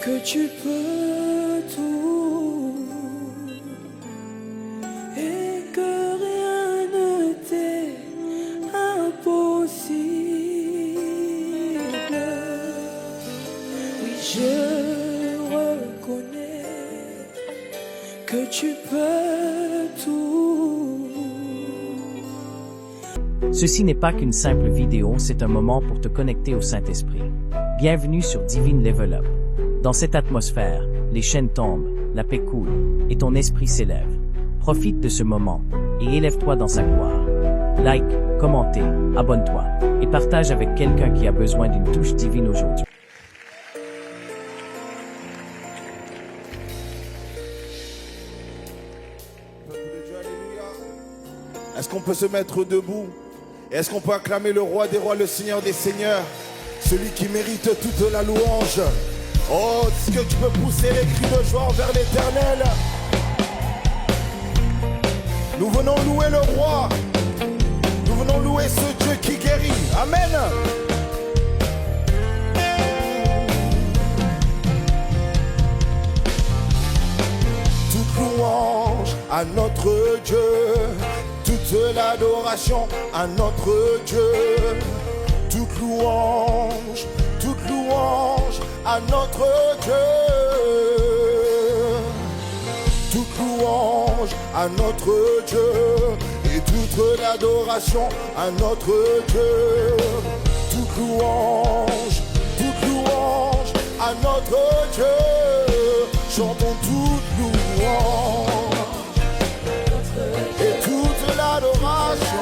que tu peux tout et que rien ne t'est impossible. Oui, je reconnais que tu peux tout. Ceci n'est pas qu'une simple vidéo, c'est un moment pour te connecter au Saint-Esprit. Bienvenue sur Divine Level Up. Dans cette atmosphère, les chaînes tombent, la paix coule, et ton esprit s'élève. Profite de ce moment, et élève-toi dans sa gloire. Like, commentez, abonne-toi, et partage avec quelqu'un qui a besoin d'une touche divine aujourd'hui. Est-ce qu'on peut se mettre debout? Est-ce qu'on peut acclamer le roi des rois, le seigneur des seigneurs, celui qui mérite toute la louange? Oh, est-ce que tu peux pousser les cris de joie vers l'éternel? Nous venons louer le roi. Nous venons louer ce Dieu qui guérit. Amen. Toute louange à notre Dieu, toute l'adoration à notre Dieu, toute louange à notre Dieu, toute louange à notre Dieu, et toute l'adoration à notre Dieu, toute louange à notre Dieu, chantons toute louange et toute l'adoration.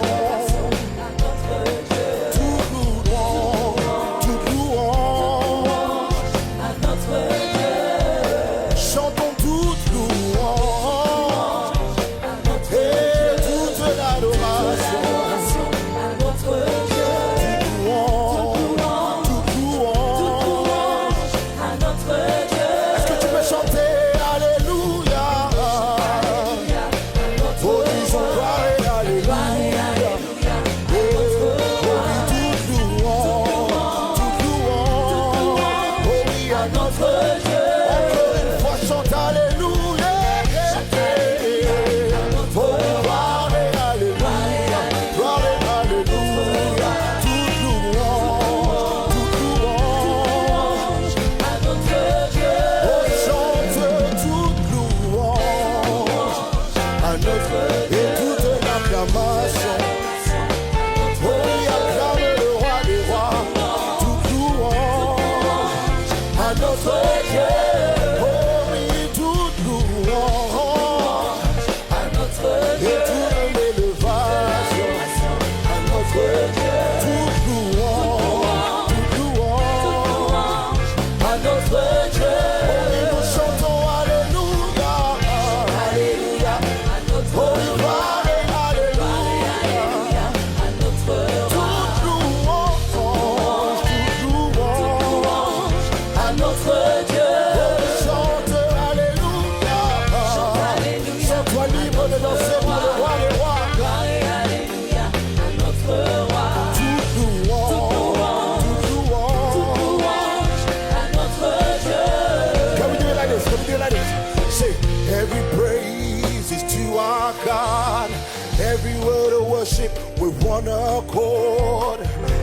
With one accord,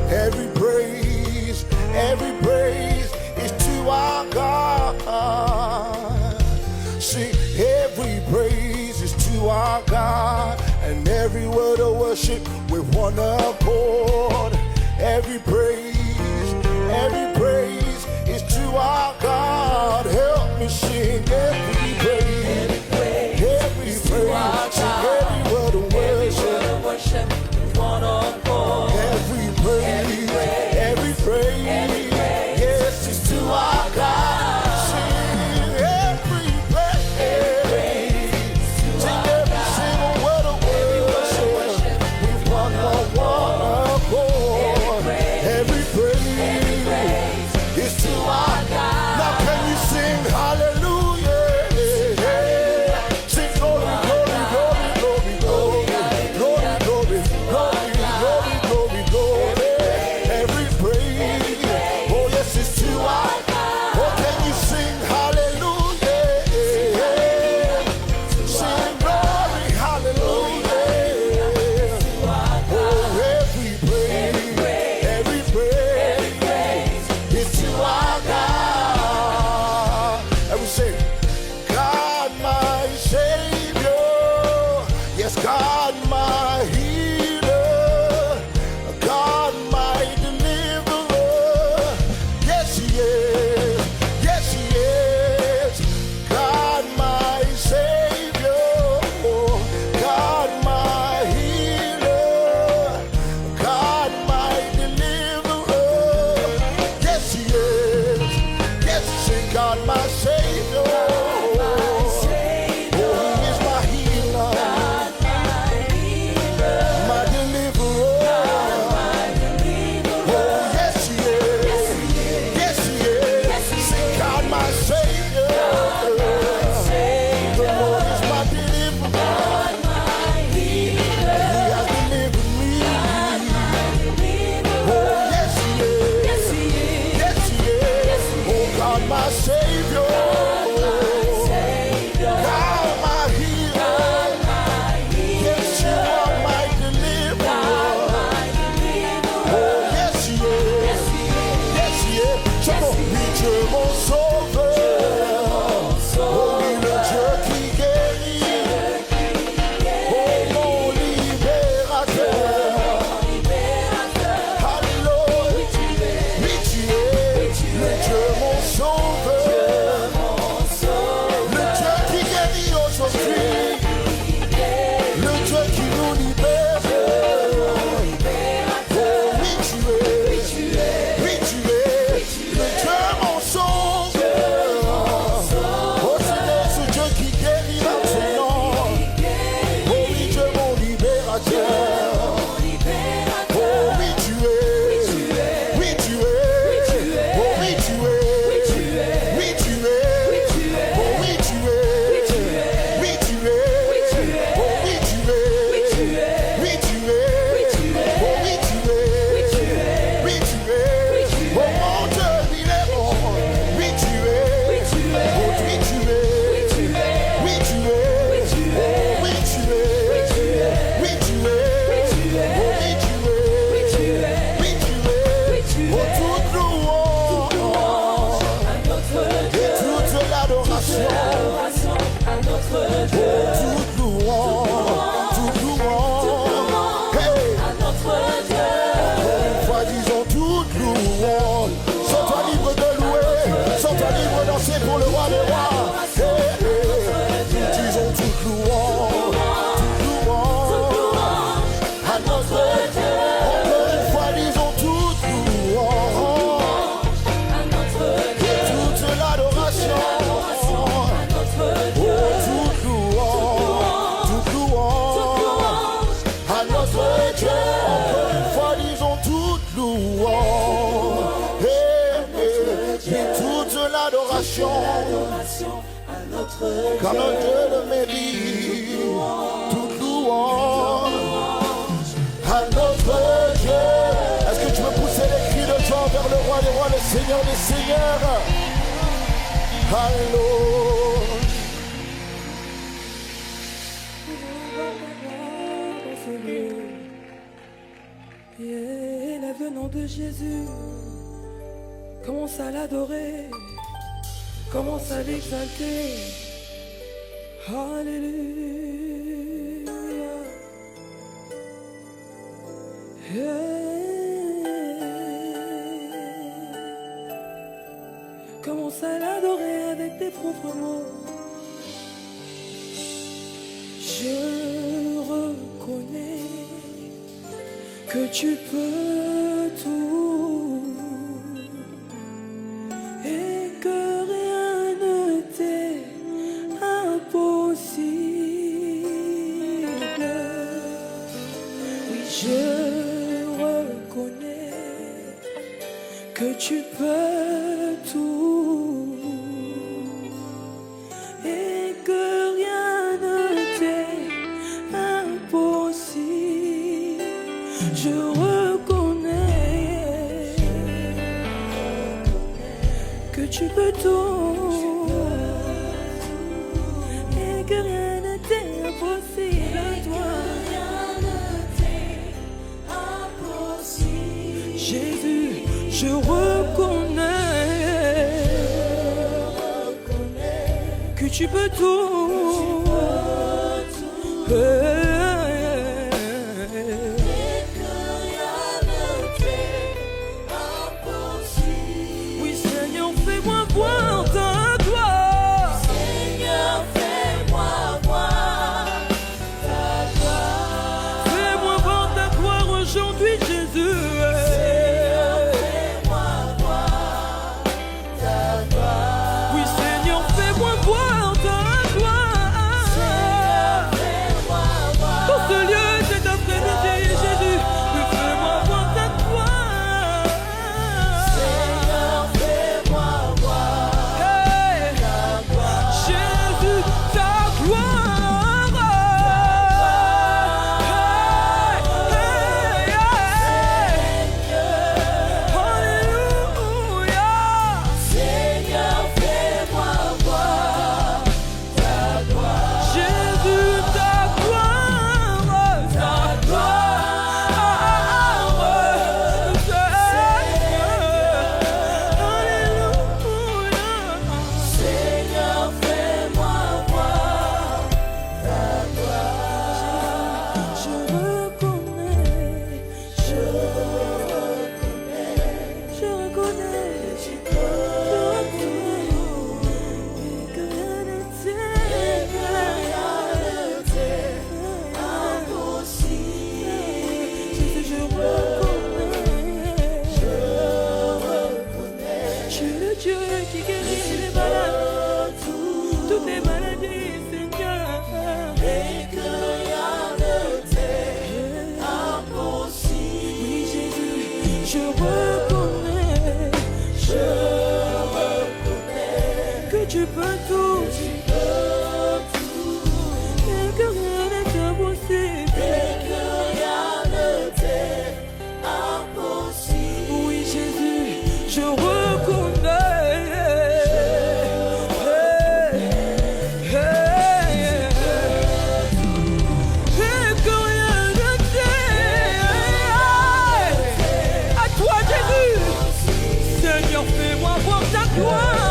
every praise is to our God. See, every praise is to our God, and every word of worship with one accord. Every praise is to our God. Help me sing every praise, every word of worship. One accord. Every praise, yes, it's to our God. Sing every praise, sing every single word of worship with one accord. Every praise is to our God. Now can you sing hallelujah? Sing glory, glory, glory, glory, glory, glory, glory, glory, glory. Every praise, oh yes, it's to our God. Oh, can you sing God, my Savior. My Savior, God, my healer, yes, you are my deliverer. Oh, yes, you are, yes, you are. Chamo, oui, Dieu mon sauveur, oh, oui, le Dieu qui guérit, oh, mon libérateur. Alléluia, oui, tu es, le Dieu mon sauveur, le Dieu qui guérit aujourd'hui, le Dieu qui nous libère. Oh oui tu es, le Dieu mon sauveur. Oh Seigneur, ce Dieu qui guérit maintenant. Oh oui Dieu mon libérateur. Oh oui tu es, oui tu es, oh oui tu es. Oui tu es, oh oui tu es, oui tu es, oh oui tu es, oui tu es, oh oui tu es, oui tu es, oh mon Dieu il est bon, oui tu es, oh oui tu es, oui tu es, oh oui tu es, oui tu es, oh oui tu es, oh toute louange et toute l'adoration à notre Dieu, toute louange, hey, à notre Dieu. Encore une fois, disons toute louange. Sens-toi libre de louer, sens-toi libre de danser pour le roi des rois. Hey, hey, disons toute louange à notre Dieu. Encore une fois, disons toute louange et toute l'adoration. Toute louange à notre Dieu. Encore une fois, disons toute louange et toute l'adoration car notre Dieu le mérite. Toute louange à notre Dieu. Est-ce que tu veux pousser les cris de joie vers le roi des rois, le Seigneur des seigneurs? Alléluia. Élève le nom de Jésus, commence à l'adorer, commence à l'exalter. Alléluia. Commence à l'adorer avec tes propres mots. Je reconnais que tu peux tout et que rien ne t'est impossible. Oui, je reconnais que tu peux tout et que rien ne t'est impossible. Je reconnais que tu peux tout et que rien ne t'est impossible à toi. Jésus, je reconnais que tu peux tout. Oui Seigneur, fais-moi voir ta gloire. Seigneur, fais-moi voir ta gloire. Fais-moi voir ta gloire aujourd'hui, Jésus. Seigneur, fais-moi voir ta gloire. Oui que tu peux tout, et que rien n'est impossible. Oui, Jésus, je reconnais. Et que rien ne t'est. À toi, Jésus. Seigneur, fais-moi voir ta gloire.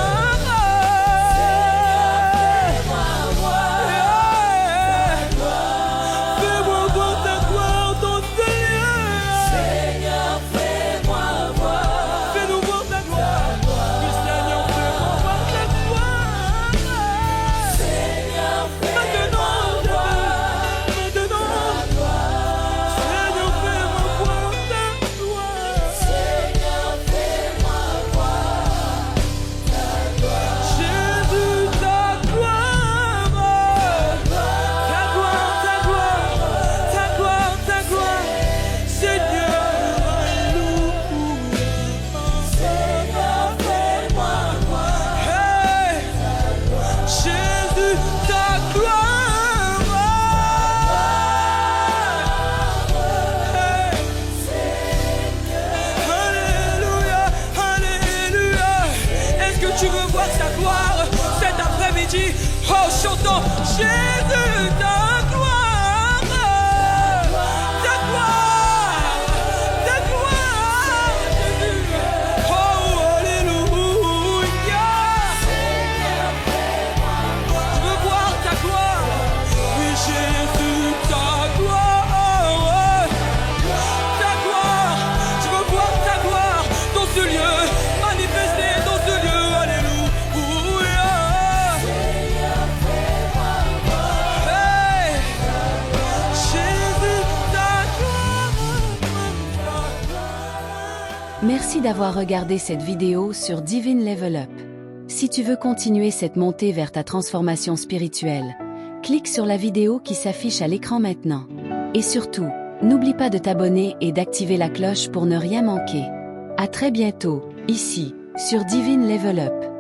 Oh, chantons Jésus, ta gloire, Jésus. Oh, alléluia. Je veux voir ta gloire. Oui, Jésus, ta gloire, je veux voir ta gloire dans ce lieu, manifestée dans ce lieu, alléluia. Merci d'avoir regardé cette vidéo sur Divine Level Up. Si tu veux continuer cette montée vers ta transformation spirituelle, clique sur la vidéo qui s'affiche à l'écran maintenant. Et surtout, n'oublie pas de t'abonner et d'activer la cloche pour ne rien manquer. À très bientôt, ici, sur Divine Level Up.